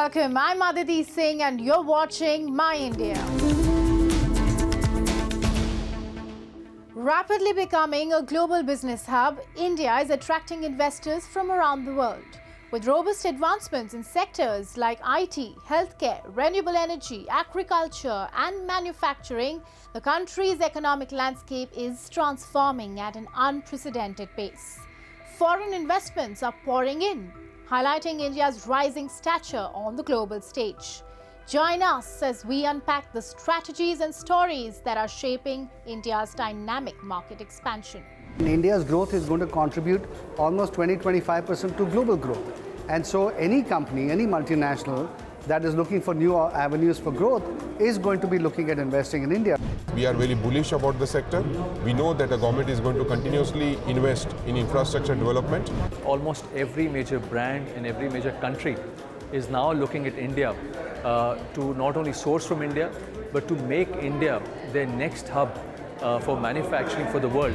welcome. I'm Aditi Singh and you're watching My India. Rapidly becoming a global business hub, India is attracting investors from around the world. With robust advancements in sectors like IT, healthcare, renewable energy, agriculture and manufacturing, the country's economic landscape is transforming at an unprecedented pace. Foreign investments are pouring in, highlighting India's rising stature on the global stage. Join us as we unpack the strategies and stories that are shaping India's dynamic market expansion. India's growth is going to contribute almost 20-25% to global growth. And so any company, any multinational that is looking for new avenues for growth is going to be looking at investing in India. We are very bullish about the sector. We know that the government is going to continuously invest in infrastructure development. Almost every major brand in every major country is now looking at India to not only source from India, but to make India their next hub for manufacturing for the world.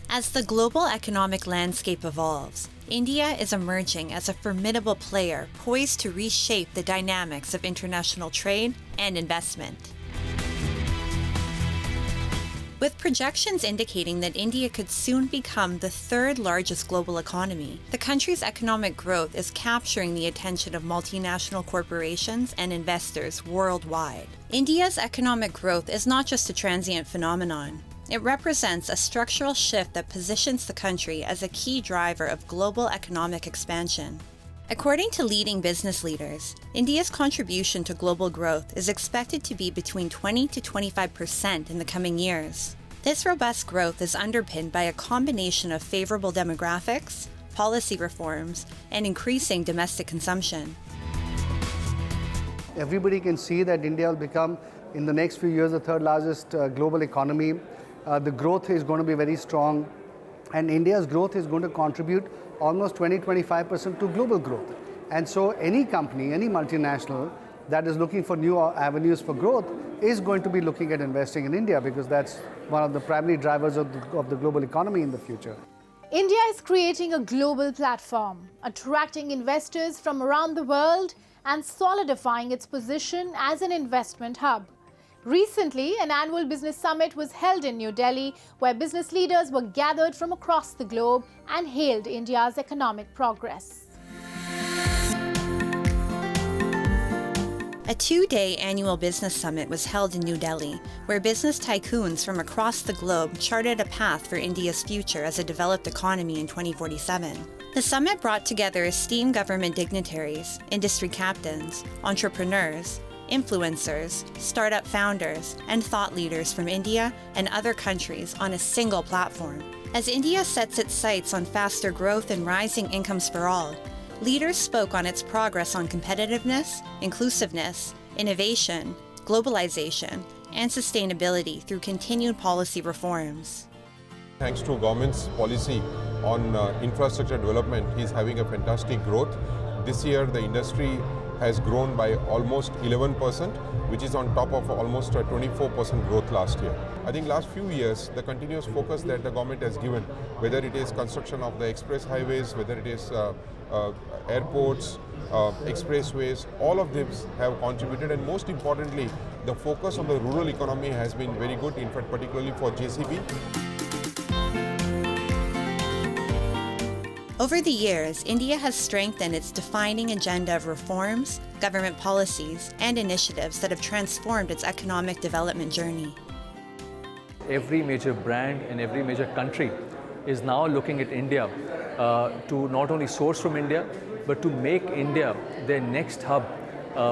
As the global economic landscape evolves, India is emerging as a formidable player poised to reshape the dynamics of international trade and investment. With projections indicating that India could soon become the third largest global economy, the country's economic growth is capturing the attention of multinational corporations and investors worldwide. India's economic growth is not just a transient phenomenon. It represents a structural shift that positions the country as a key driver of global economic expansion. According to leading business leaders, India's contribution to global growth is expected to be between 20 to 25% in the coming years. This robust growth is underpinned by a combination of favorable demographics, policy reforms, and increasing domestic consumption. Everybody can see that India will become, in the next few years, the third largest global economy. The growth is going to be very strong, and India's growth is going to contribute almost 20-25% to global growth. And so any company, any multinational that is looking for new avenues for growth is going to be looking at investing in India because that's one of the primary drivers of the global economy in the future. India is creating a global platform, attracting investors from around the world and solidifying its position as an investment hub. Recently, an annual business summit was held in New Delhi, where business leaders were gathered from across the globe and hailed India's economic progress. A two-day annual business summit was held in New Delhi, where business tycoons from across the globe charted a path for India's future as a developed economy in 2047. The summit brought together esteemed government dignitaries, industry captains, entrepreneurs, influencers, startup founders, and thought leaders from India and other countries on a single platform. As India sets its sights on faster growth and rising incomes for all, leaders spoke on its progress on competitiveness, inclusiveness, innovation, globalization, and sustainability through continued policy reforms. Thanks to government's policy on infrastructure development, is having a fantastic growth. This year, the industry has grown by almost 11%, which is on top of almost a 24% growth last year. I think last few years, the continuous focus that the government has given, whether it is construction of the express highways, whether it is airports, expressways, all of these have contributed, and most importantly, the focus on the rural economy has been very good, in fact, particularly for JCB. Over the years, India has strengthened its defining agenda of reforms, government policies, and initiatives that have transformed its economic development journey. Every major brand in every major country is now looking at India to not only source from India, but to make India their next hub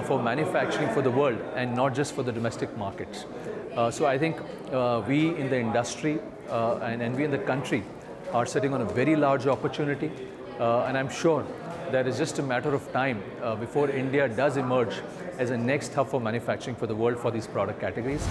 for manufacturing for the world and not just for the domestic markets. So I think we in the industry and we in the country are sitting on a very large opportunity, and I'm sure that it's just a matter of time before India does emerge as a next hub for manufacturing for the world for these product categories.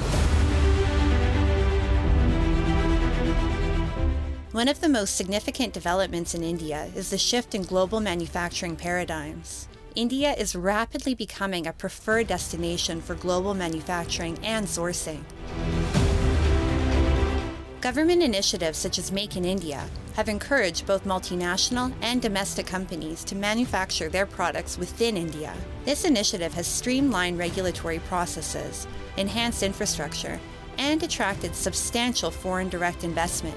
One of the most significant developments in India is the shift in global manufacturing paradigms. India is rapidly becoming a preferred destination for global manufacturing and sourcing. Government initiatives such as Make in India have encouraged both multinational and domestic companies to manufacture their products within India. This initiative has streamlined regulatory processes, enhanced infrastructure, and attracted substantial foreign direct investment.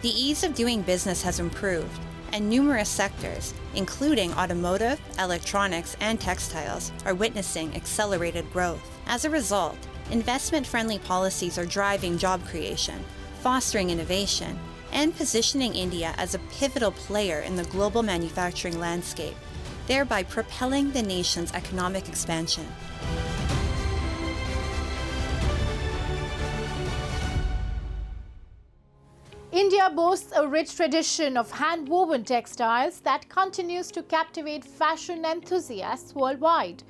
The ease of doing business has improved, and numerous sectors, including automotive, electronics, and textiles, are witnessing accelerated growth. As a result, investment-friendly policies are driving job creation, fostering innovation, and positioning India as a pivotal player in the global manufacturing landscape, thereby propelling the nation's economic expansion. India boasts a rich tradition of hand-woven textiles that continues to captivate fashion enthusiasts worldwide.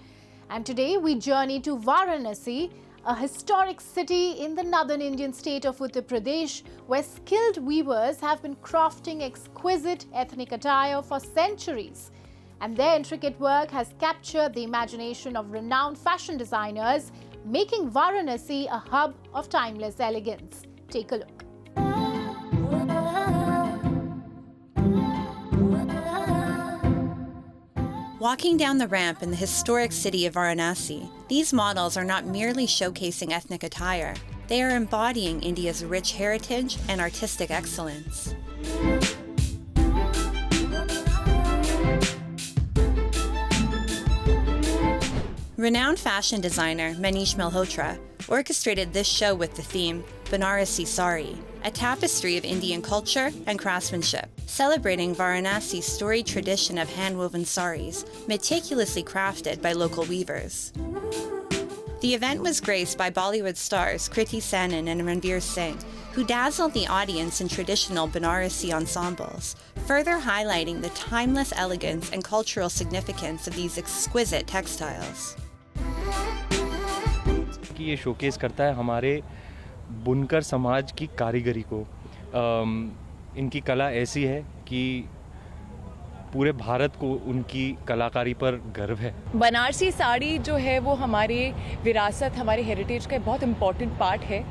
And today we journey to Varanasi, a historic city in the northern Indian state of Uttar Pradesh, where skilled weavers have been crafting exquisite ethnic attire for centuries. And their intricate work has captured the imagination of renowned fashion designers, making Varanasi a hub of timeless elegance. Take a look. Walking down the ramp in the historic city of Varanasi, these models are not merely showcasing ethnic attire, they are embodying India's rich heritage and artistic excellence. Renowned fashion designer Manish Malhotra orchestrated this show with the theme Banarasi Sari, a tapestry of Indian culture and craftsmanship, celebrating Varanasi's storied tradition of hand-woven saris, meticulously crafted by local weavers. The event was graced by Bollywood stars Kriti Sanon and Ranveer Singh, who dazzled the audience in traditional Banarasi ensembles, further highlighting the timeless elegance and cultural significance of these exquisite textiles. ये showcase करता है हमारे बुनकर समाज की कारीगरी को। इनकी कला ऐसी है कि पूरे भारत को उनकी कलाकारी पर गर्व है। बनारसी साड़ी जो है वो हमारी विरासत, हमारे हेरिटेज का बहुत इम्पॉर्टेंट पार्ट है।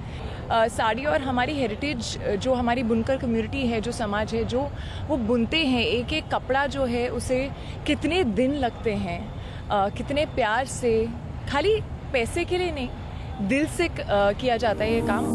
साड़ी और हमारी हेरिटेज जो हमारी बुनकर कम्युनिटी है, जो समाज है, जो वो बुनते हैं, एक एक कपड़ा जो है उसे कितने दिन लगते हैं, कितने प्यार से, खाली पैसे के लिए नहीं, दिल से किया जाता है ये काम।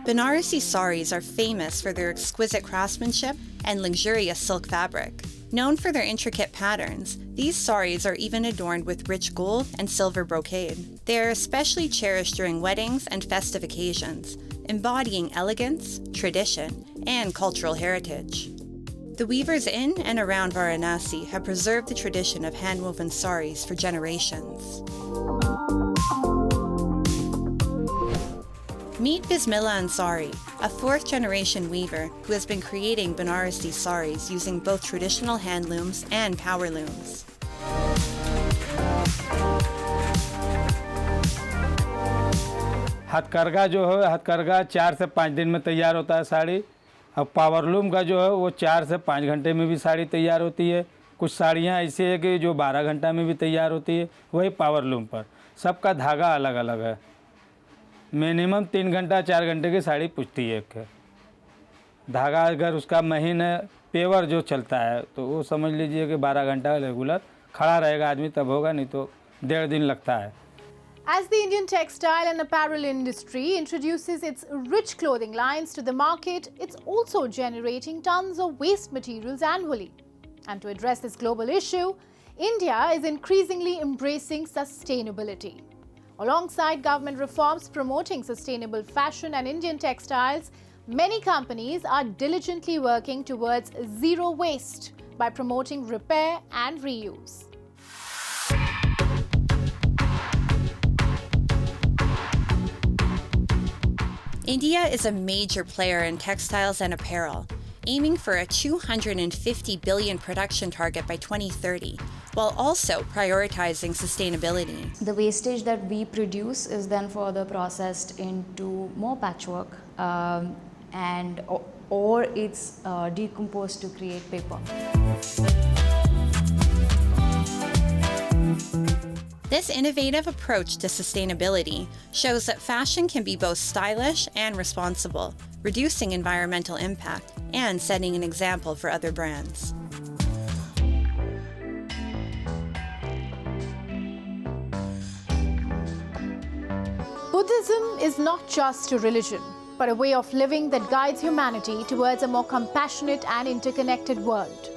Banarasi saris are famous for their exquisite craftsmanship and luxurious silk fabric. Known for their intricate patterns, these saris are even adorned with rich gold and silver brocade. They are especially cherished during weddings and festive occasions, embodying elegance, tradition, and cultural heritage. The weavers in and around Varanasi have preserved the tradition of hand-woven saris for generations. Meet Bismillah Ansari, a fourth-generation weaver who has been creating Banarasi saris using both traditional hand looms and power looms. हथकरघा जो है, हथकरघा 4 से 5 दिन में तैयार होता है साड़ी। अब पावरलूम का जो है वो 4 से 5 घंटे में भी साड़ी तैयार होती है। कुछ साड़ियाँ ऐसी है कि जो 12 घंटा में भी तैयार होती है, वही पावरलूम पर। सबका धागा अलग अलग है। मिनिमम 3 घंटा 4 घंटे की साड़ी पुछती है एक धागा। अगर उसका महीने पेवर जो चलता है तो वो समझ लीजिए कि 12 घंटा रेगुलर खड़ा रहेगा आदमी, तब होगा, नहीं तो 1.5 दिन लगता है। As the Indian textile and apparel industry introduces its rich clothing lines to the market, it's also generating tons of waste materials annually. And to address this global issue, India is increasingly embracing sustainability. Alongside government reforms promoting sustainable fashion and Indian textiles, many companies are diligently working towards zero waste by promoting repair and reuse. India is a major player in textiles and apparel, aiming for a 250 billion production target by 2030, while also prioritizing sustainability. The wastage that we produce is then further processed into more patchwork or it's decomposed to create paper. This innovative approach to sustainability shows that fashion can be both stylish and responsible, reducing environmental impact and setting an example for other brands. Buddhism is not just a religion, but a way of living that guides humanity towards a more compassionate and interconnected world.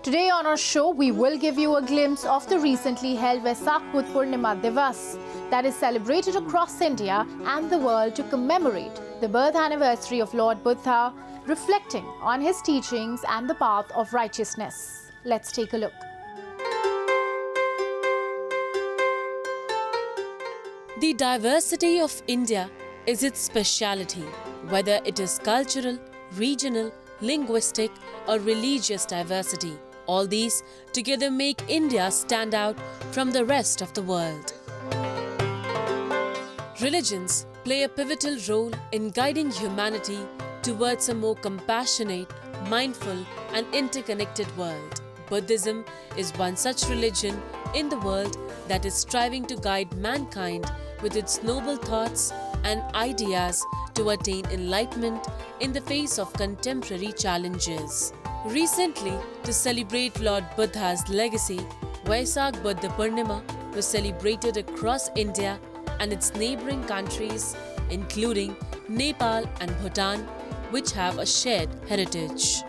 Today on our show, we will give you a glimpse of the recently held Vesak Buddh Purnima Divas that is celebrated across India and the world to commemorate the birth anniversary of Lord Buddha, reflecting on his teachings and the path of righteousness. Let's take a look. The diversity of India is its speciality, whether it is cultural, regional, linguistic, or religious diversity. All these together make India stand out from the rest of the world. Religions play a pivotal role in guiding humanity towards a more compassionate, mindful, and interconnected world. Buddhism is one such religion in the world that is striving to guide mankind with its noble thoughts and ideas to attain enlightenment in the face of contemporary challenges. Recently, to celebrate Lord Buddha's legacy, Vesak Buddha Purnima was celebrated across India and its neighboring countries, including Nepal and Bhutan, which have a shared heritage.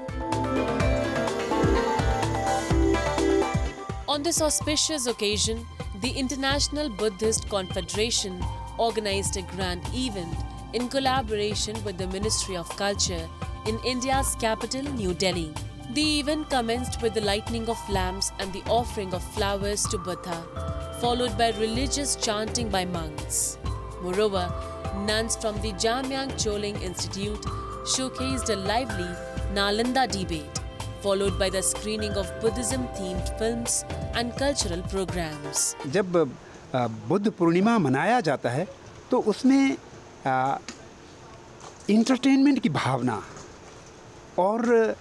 On this auspicious occasion, the International Buddhist Confederation organized a grand event in collaboration with the Ministry of Culture in India's capital, New Delhi. The event commenced with the lighting of lamps and the offering of flowers to Buddha, followed by religious chanting by monks. Moreover, nuns from the Jamyang Choling Institute showcased a lively Nalanda debate, followed by the screening of Buddhism-themed films and cultural programs. जब बुद्ध पूर्णिमा मनाया जाता है तो उसमें entertainment की भावना और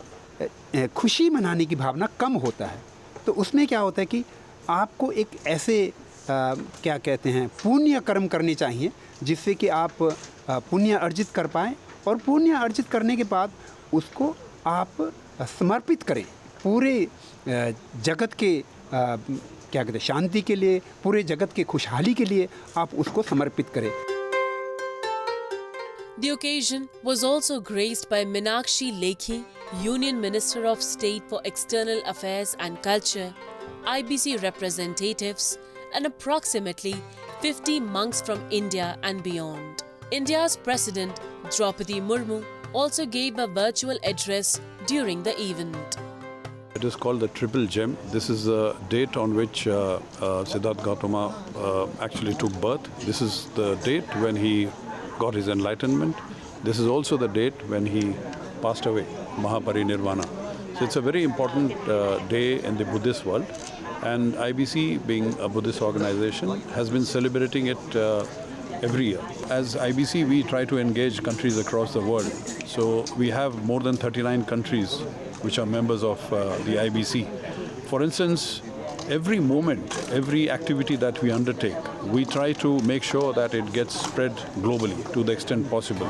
खुशी मनाने की भावना कम होता है। तो उसमें क्या होता है कि आपको एक ऐसे क्या कहते हैं पुण्य कर्म करने चाहिए जिससे कि आप पुण्य अर्जित कर पाएँ और पुण्य अर्जित करने के बाद उसको आप समर्पित करें पूरे जगत के क्या कहते हैं शांति के लिए, पूरे जगत के खुशहाली के लिए आप उसको समर्पित करें। The occasion was also graced by Meenakshi Lekhi, Union Minister of State for External Affairs and Culture, IBC representatives, and approximately 50 monks from India and beyond. India's President Draupadi Murmu also gave a virtual address during the event. It is called the Triple Gem. This is the date on which Siddhartha Gautama actually took birth. This is the date when he got his enlightenment. This is also the date when he passed away, Mahaparinirvana. So it's a very important day in the Buddhist world, and IBC, being a Buddhist organization, has been celebrating it every year. As IBC, we try to engage countries across the world. So we have more than 39 countries which are members of the IBC. For instance, every moment, every activity that we undertake, we try to make sure that it gets spread globally to the extent possible.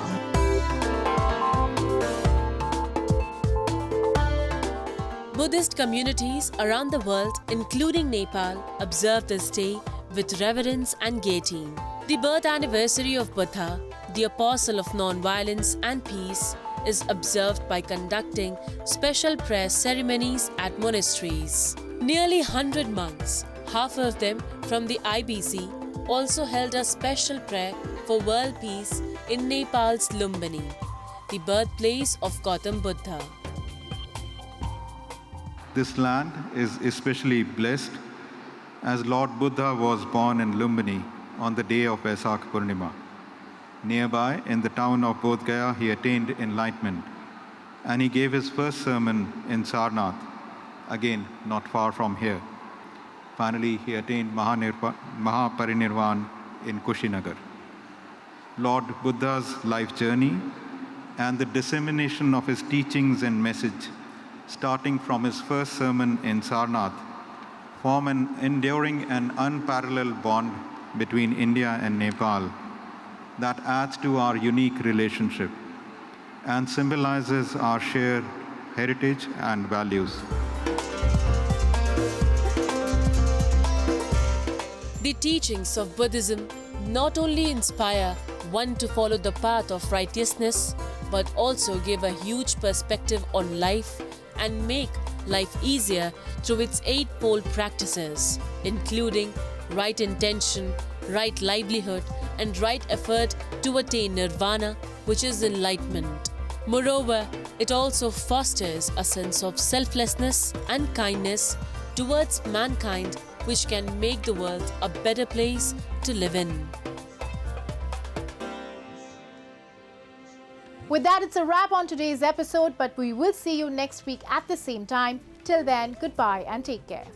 Buddhist communities around the world, including Nepal, observe this day with reverence and gaiety. The birth anniversary of Buddha, the apostle of non-violence and peace, is observed by conducting special prayer ceremonies at monasteries. Nearly 100 monks, half of them from the IBC, also held a special prayer for world peace in Nepal's Lumbini, the birthplace of Gautam Buddha. This land is especially blessed as Lord Buddha was born in Lumbini on the day of Vesak Purnima. Nearby, in the town of Bodh Gaya, he attained enlightenment, and he gave his first sermon in Sarnath, again not far from here. Finally, he attained Mahaparinirvan in Kushinagar. Lord Buddha's life journey and the dissemination of his teachings and message, starting from his first sermon in Sarnath, form an enduring and unparalleled bond between India and Nepal that adds to our unique relationship and symbolizes our shared heritage and values. The teachings of Buddhism not only inspire one to follow the path of righteousness, but also give a huge perspective on life and make life easier through its eightfold practices, including right intention, right livelihood, and right effort to attain nirvana, which is enlightenment. Moreover, it also fosters a sense of selflessness and kindness towards mankind, which can make the world a better place to live in. With that, it's a wrap on today's episode, but we will see you next week at the same time. Till then, goodbye and take care.